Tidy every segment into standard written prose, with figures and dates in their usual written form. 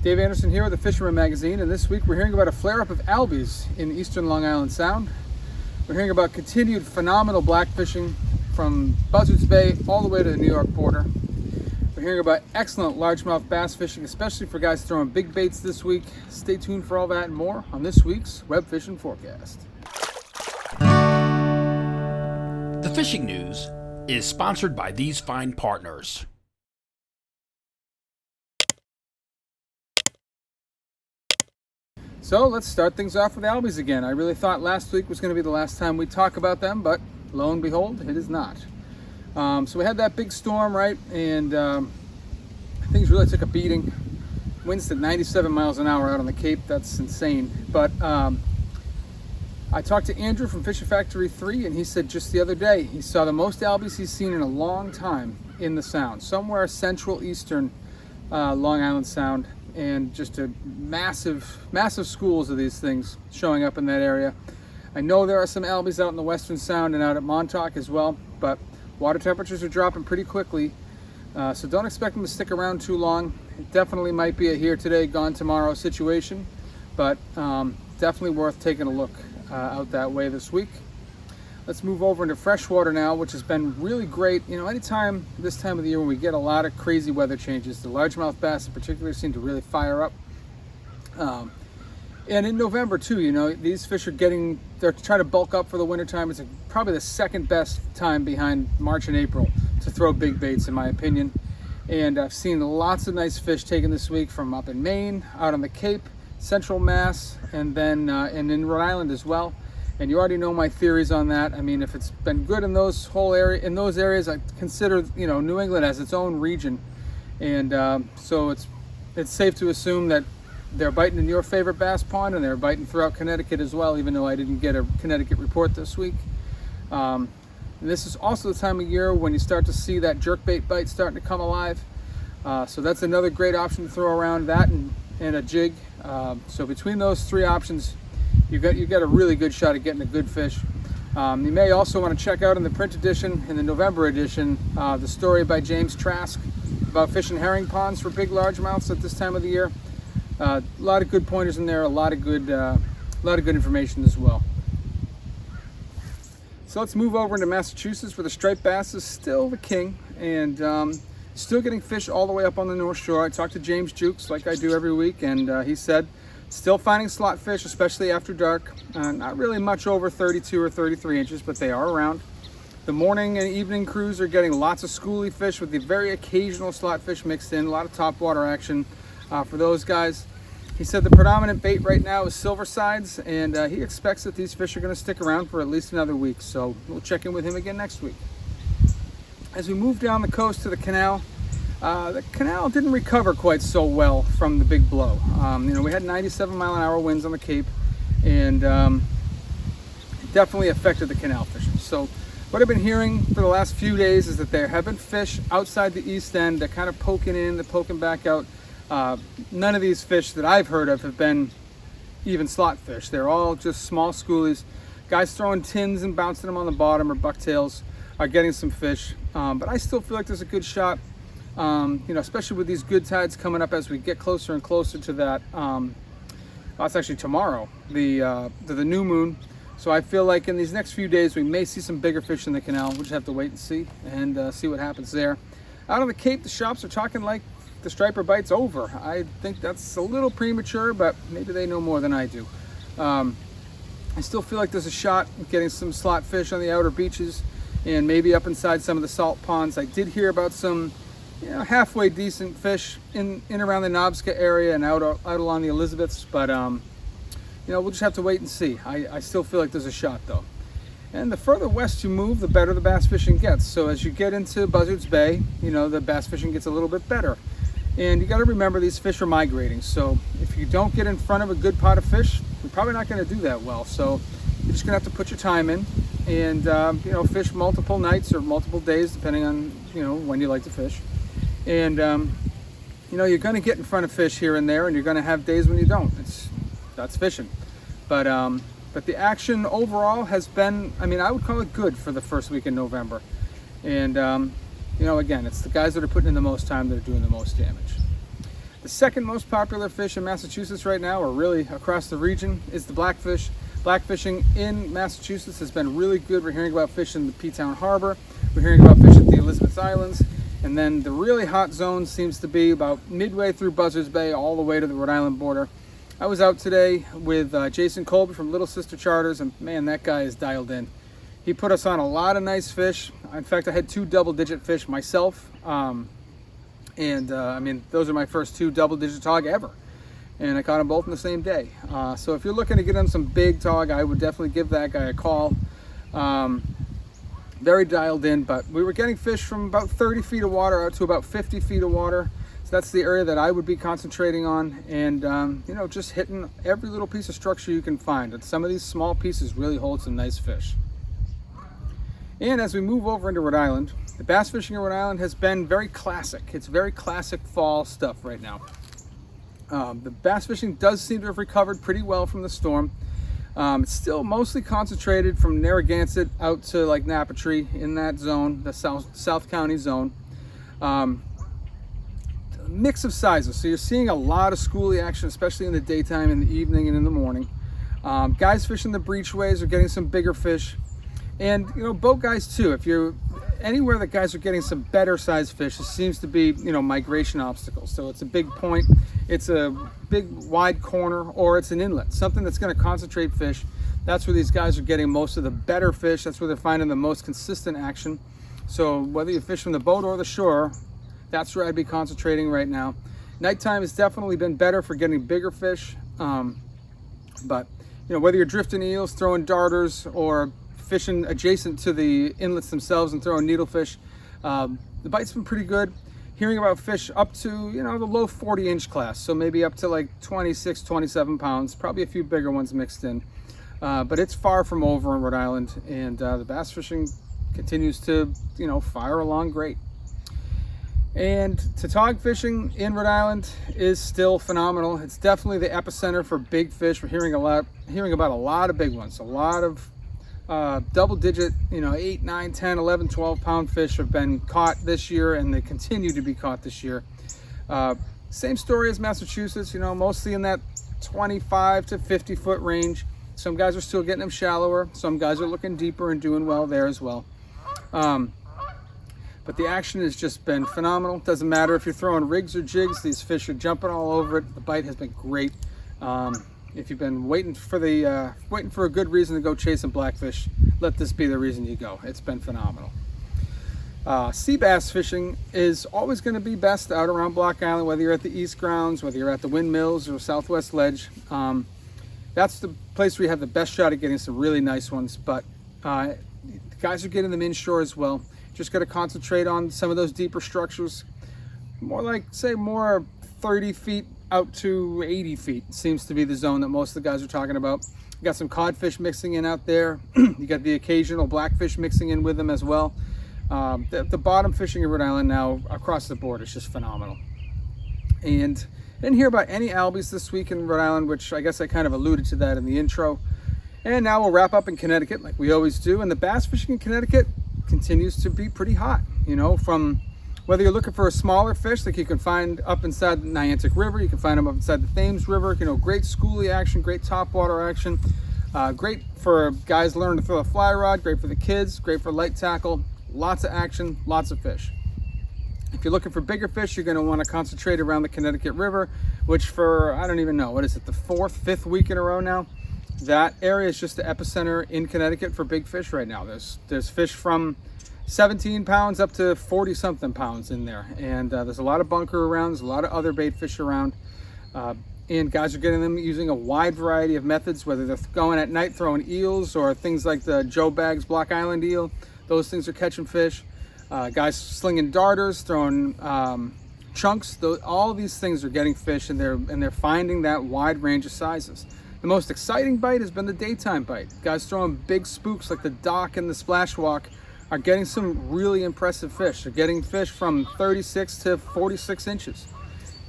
Dave Anderson here with the Fisherman magazine, and this week we're hearing about a flare-up of albies in eastern Long Island Sound. We're hearing about continued phenomenal black fishing from Buzzards Bay all the way to the New York border. We're hearing about excellent largemouth bass fishing, especially for guys throwing big baits this week. Stay tuned for all that and more on this week's Web Fishing Forecast. The fishing news is sponsored by these fine partners. So let's start things off with albies again. I really thought last week was going to be the last time we talk about them, but lo and behold, it is not. So we had that big storm, right? And things really took a beating. Winds at 97 miles an hour out on the Cape. That's insane. But I talked to Andrew from Fisher Factory 3, and he said just the other day he saw the most albies he's seen in a long time in the Sound, somewhere central eastern Long Island Sound. And just a massive schools of these things showing up in that area. I know there are some albies out in the Western Sound and out at Montauk as well, but water temperatures are dropping pretty quickly, so don't expect them to stick around too long. It definitely might be a here today, gone tomorrow situation, but definitely worth taking a look out that way this week. Let's move over into freshwater now, which has been really great. You know, anytime this time of the year when we get a lot of crazy weather changes, the largemouth bass in particular seem to really fire up. And in November too, you know, these fish they're trying to bulk up for the wintertime. It's probably the second best time behind March and April to throw big baits, in my opinion. And I've seen lots of nice fish taken this week from up in Maine, out on the Cape, Central Mass, and then and in Rhode Island as well. And you already know my theories on that. I mean, if it's been good in those areas, I consider, you know, New England as its own region, and so it's safe to assume that they're biting in your favorite bass pond, and they're biting throughout Connecticut as well. Even though I didn't get a Connecticut report this week, and this is also the time of year when you start to see that jerkbait bite starting to come alive. So that's another great option to throw around, that and a jig. So between those three options, you got a really good shot at getting a good fish. You may also want to check out in the print edition, in the November edition, the story by James Trask about fishing herring ponds for big largemouths at this time of the year. A lot of good pointers in there, a lot of good information as well. So let's move over into Massachusetts, where the striped bass is still the king, and still getting fish all the way up on the North Shore. I talked to James Jukes like I do every week, and he said still finding slot fish, especially after dark. Not really much over 32 or 33 inches, but they are around. The morning and evening crews are getting lots of schoolie fish with the very occasional slot fish mixed in. A lot of topwater action for those guys. He said the predominant bait right now is silver sides, and he expects that these fish are going to stick around for at least another week. So we'll check in with him again next week. As we move down the coast to the canal didn't recover quite so well from the big blow. You know, we had 97 mile an hour winds on the Cape, and it definitely affected the canal fishing. So what I've been hearing for the last few days is that there have been fish outside the east end. They're kind of poking in, they're poking back out. None of these fish that I've heard of have been even slot fish. They're all just small schoolies. Guys throwing tins and bouncing them on the bottom, or bucktails, are getting some fish. But I still feel like there's a good shot. You know, especially with these good tides coming up as we get closer and closer to that. It's actually tomorrow, to the new moon. So I feel like in these next few days we may see some bigger fish in the canal. We'll just have to wait and see what happens there. Out on the Cape, the shops are talking like the striper bite's over. I think that's a little premature, but maybe they know more than I do. I still feel like there's a shot at getting some slot fish on the outer beaches and maybe up inside some of the salt ponds. I did hear about some, you know, halfway decent fish in around the Nobska area and out along the Elizabeths, but you know, we'll just have to wait and see. I still feel like there's a shot though. And the further west you move, the better the bass fishing gets. So as you get into Buzzards Bay, you know, the bass fishing gets a little bit better. And you got to remember, these fish are migrating. So if you don't get in front of a good pot of fish, you're probably not going to do that well. So you're just going to have to put your time in and you know, fish multiple nights or multiple days, depending on, you know, when you like to fish. And you know, you're going to get in front of fish here and there, and you're going to have days when you don't. That's fishing. But the action overall has been, I mean, I would call it good for the first week in November. And you know, again, it's the guys that are putting in the most time that are doing the most damage. The second most popular fish in Massachusetts right now, or really across the region, is the blackfish. Blackfishing in Massachusetts has been really good. We're hearing about fish in the P-Town Harbor. We're hearing about fish at the Elizabeth Islands. And then the really hot zone seems to be about midway through Buzzards Bay all the way to the Rhode Island border. I was out today with Jason Colby from Little Sister Charters, and man, that guy is dialed in. He put us on a lot of nice fish. In fact, I had 2 double-digit fish myself. I mean, those are my first 2 double-digit tog ever. And I caught them both in the same day. So if you're looking to get on some big tog, I would definitely give that guy a call. Very dialed in, but we were getting fish from about 30 feet of water out to about 50 feet of water. So that's the area that I would be concentrating on, and you know, just hitting every little piece of structure you can find. And some of these small pieces really hold some nice fish. And as we move over into Rhode Island, the bass fishing in Rhode Island has been very classic. It's very classic fall stuff right now. The bass fishing does seem to have recovered pretty well from the storm. It's still mostly concentrated from Narragansett out to like Napatree in that zone, the South County zone. Mix of sizes, so you're seeing a lot of schoolie action, especially in the daytime, in the evening, and in the morning. Guys fishing the breachways are getting some bigger fish, and you know, boat guys too. If you're anywhere that guys are getting some better sized fish, it seems to be, you know, migration obstacles. So it's a big point, it's a big wide corner, or it's an inlet, something that's going to concentrate fish. That's where these guys are getting most of the better fish. That's where they're finding the most consistent action. So whether you fish from the boat or the shore, that's where I'd be concentrating right now. Nighttime has definitely been better for getting bigger fish, but you know, whether you're drifting eels, throwing darters, or fishing adjacent to the inlets themselves and throwing needlefish, the bite's been pretty good. Hearing about fish up to, you know, the low 40-inch class, so maybe up to like 26, 27 pounds, probably a few bigger ones mixed in. But it's far from over in Rhode Island, and the bass fishing continues to, you know, fire along great. And tautog fishing in Rhode Island is still phenomenal. It's definitely the epicenter for big fish. We're hearing about a lot of big ones, a lot of double-digit, you know, 8, 9, 10, 11, 12-pound fish have been caught this year, and they continue to be caught this year. Same story as Massachusetts, you know, mostly in that 25 to 50-foot range. Some guys are still getting them shallower. Some guys are looking deeper and doing well there as well. But the action has just been phenomenal. Doesn't matter if you're throwing rigs or jigs, these fish are jumping all over it. The bite has been great. If you've been waiting for a good reason to go chasing blackfish, let this be the reason you go. It's been phenomenal. Sea bass fishing is always going to be best out around Block Island, whether you're at the East Grounds, whether you're at the Windmills or Southwest Ledge. That's the place where you have the best shot at getting some really nice ones, but the guys are getting them inshore as well. Just got to concentrate on some of those deeper structures. More like, say, more 30 feet out to 80 feet seems to be the zone that most of the guys are talking about. You got some codfish mixing in out there. You got the occasional blackfish mixing in with them as well. The bottom fishing in Rhode Island now across the board is just phenomenal. And I didn't hear about any albies this week in Rhode Island, which I guess I kind of alluded to that in the intro. And now we'll wrap up in Connecticut like we always do. And the bass fishing in Connecticut continues to be pretty hot, you know, from whether you're looking for a smaller fish like you can find up inside the Niantic River, you can find them up inside the Thames River, you know, great schoolie action, great topwater action, great for guys learning to throw a fly rod, great for the kids, great for light tackle, lots of action, lots of fish. If you're looking for bigger fish, you're going to want to concentrate around the Connecticut River, which for, I don't even know, what is it, the 4th, 5th week in a row now? That area is just the epicenter in Connecticut for big fish right now. There's fish from 17 pounds up to 40 something pounds in there, and there's a lot of bunker around, there's a lot of other bait fish around, and guys are getting them using a wide variety of methods, whether they're going at night throwing eels or things like the Joe Baggs Block Island eel. Those things are catching fish. Guys slinging darters, throwing chunks. All of these things are getting fish, and they're finding that wide range of sizes. The most exciting bite has been the daytime bite. Guys throwing big spooks like the dock and the splash walk are getting some really impressive fish. They're getting fish from 36 to 46 inches.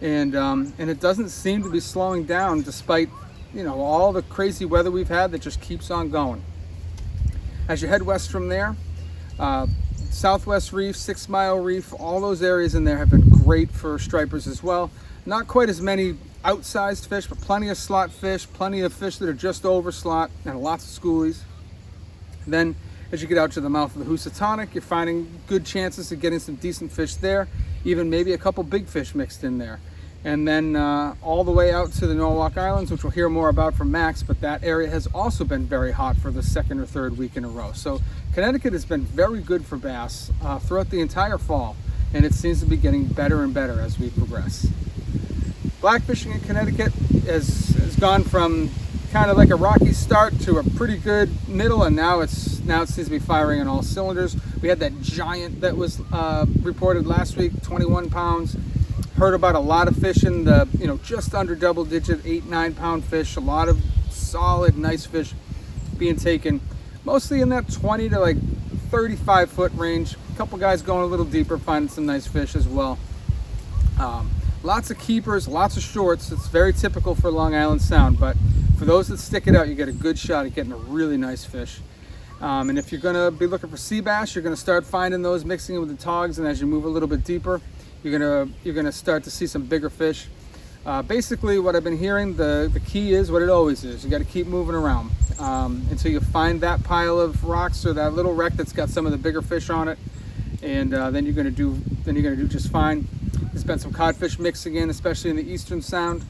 And it doesn't seem to be slowing down despite, you know, all the crazy weather we've had that just keeps on going. As you head west from there, Southwest Reef, 6 Mile Reef, all those areas in there have been great for stripers as well. Not quite as many outsized fish, but plenty of slot fish, plenty of fish that are just over slot, and lots of schoolies. Then as you get out to the mouth of the Housatonic, you're finding good chances of getting some decent fish there, even maybe a couple big fish mixed in there. And then all the way out to the Norwalk Islands, which we'll hear more about from Max, but that area has also been very hot for the second or third week in a row. So Connecticut has been very good for bass throughout the entire fall, and it seems to be getting better and better as we progress. Black fishing in Connecticut has gone from kind of like a rocky start to a pretty good middle, and now it seems to be firing on all cylinders. We had that giant that was reported last week, 21 pounds. Heard about a lot of fish in the, just under double digit, 8-9 pound fish. A lot of solid, nice fish being taken, mostly in that 20 to like 35 foot range. A couple guys going a little deeper, finding some nice fish as well. Lots of keepers, lots of shorts. It's very typical for Long Island Sound, but for those that stick it out, you get a good shot at getting a really nice fish. And if you're gonna be looking for sea bass, you're gonna start finding those mixing in with the togs, and as you move a little bit deeper, you're gonna start to see some bigger fish. Basically, what I've been hearing, the key is what it always is. You got to keep moving around until you find that pile of rocks or that little wreck that's got some of the bigger fish on it, and then you're gonna do just fine. There's been some codfish mixing in, especially in the Eastern Sound,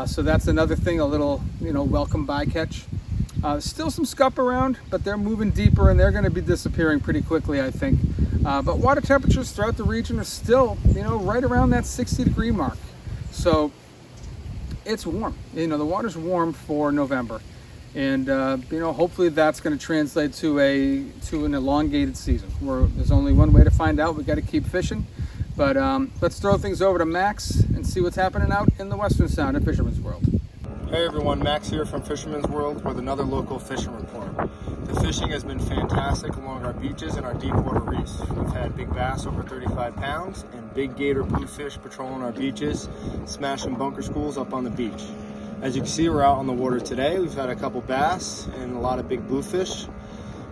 so that's another thing, a little welcome bycatch. Still some scup around, but they're moving deeper and they're going to be disappearing pretty quickly, I think. But water temperatures throughout the region are still, right around that 60-degree mark. So it's warm. The water's warm for November, and hopefully that's going to translate to an elongated season. Where there's only one way to find out. We got to keep fishing. But let's throw things over to Max and see what's happening out in the Western Sound at Fisherman's World. Hey everyone, Max here from Fisherman's World with another local fishing report. The fishing has been fantastic along our beaches and our deep water reefs. We've had big bass over 35 pounds and big gator bluefish patrolling our beaches, smashing bunker schools up on the beach. As you can see, we're out on the water today. We've had a couple bass and a lot of big bluefish.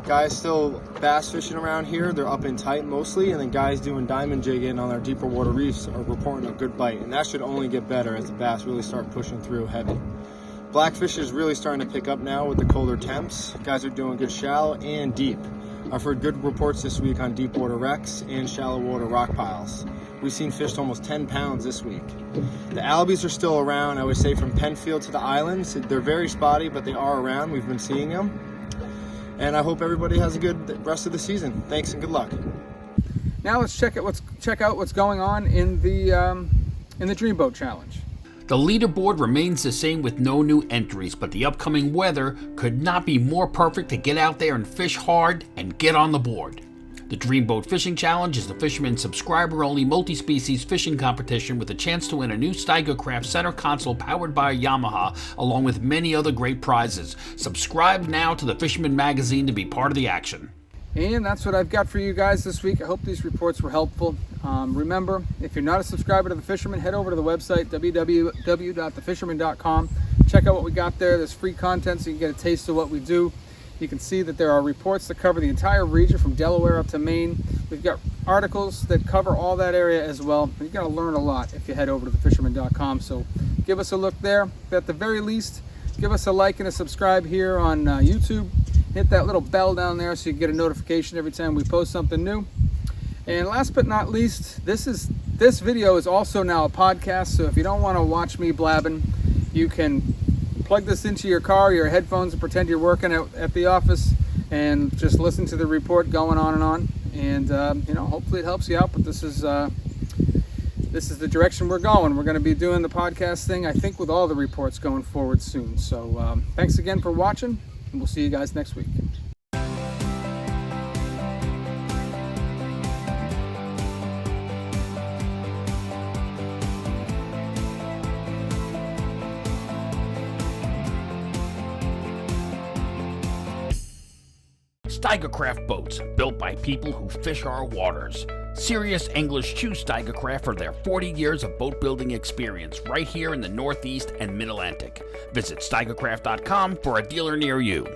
Guys still bass fishing around here, they're up in tight mostly, and then guys doing diamond jigging on our deeper water reefs are reporting a good bite, and that should only get better as the bass really start pushing through heavy. Blackfish is really starting to pick up now with the colder temps. Guys are doing good shallow and deep. I've heard good reports this week on deep water wrecks and shallow water rock piles. We've seen fish to almost 10 pounds this week. The albies are still around, I would say, from Penfield to the islands. They're very spotty, but they are around. We've been seeing them. And I hope everybody has a good rest of the season. Thanks and good luck. Now let's check out what's going on in the Dreamboat Challenge. The leaderboard remains the same with no new entries, but the upcoming weather could not be more perfect to get out there and fish hard and get on the board. The Dreamboat Fishing Challenge is the Fisherman subscriber-only multi-species fishing competition with a chance to win a new SteigerCraft center console powered by Yamaha, along with many other great prizes. Subscribe now to the Fisherman magazine to be part of the action. And that's what I've got for you guys this week. I hope these reports were helpful. Remember, if you're not a subscriber to The Fisherman, head over to the website, www.thefisherman.com. Check out what we got there. There's free content so you can get a taste of what we do. You can see that there are reports that cover the entire region from Delaware up to Maine. We've got articles that cover all that area as well. You're going to learn a lot if you head over to thefisherman.com. So give us a look there. At the very least, give us a like and a subscribe here on YouTube. Hit that little bell down there so you can get a notification every time we post something new. And last but not least, this video is also now a podcast. So if you don't want to watch me blabbing, you can plug this into your car, your headphones, and pretend you're working at the office and just listen to the report going on and on. And hopefully it helps you out. But this is the direction we're going. We're going to be doing the podcast thing, I think, with all the reports going forward soon. So thanks again for watching, and we'll see you guys next week. SteigerCraft boats, built by people who fish our waters. Serious anglers choose SteigerCraft for their 40 years of boat building experience right here in the Northeast and Mid-Atlantic. Visit SteigerCraft.com for a dealer near you.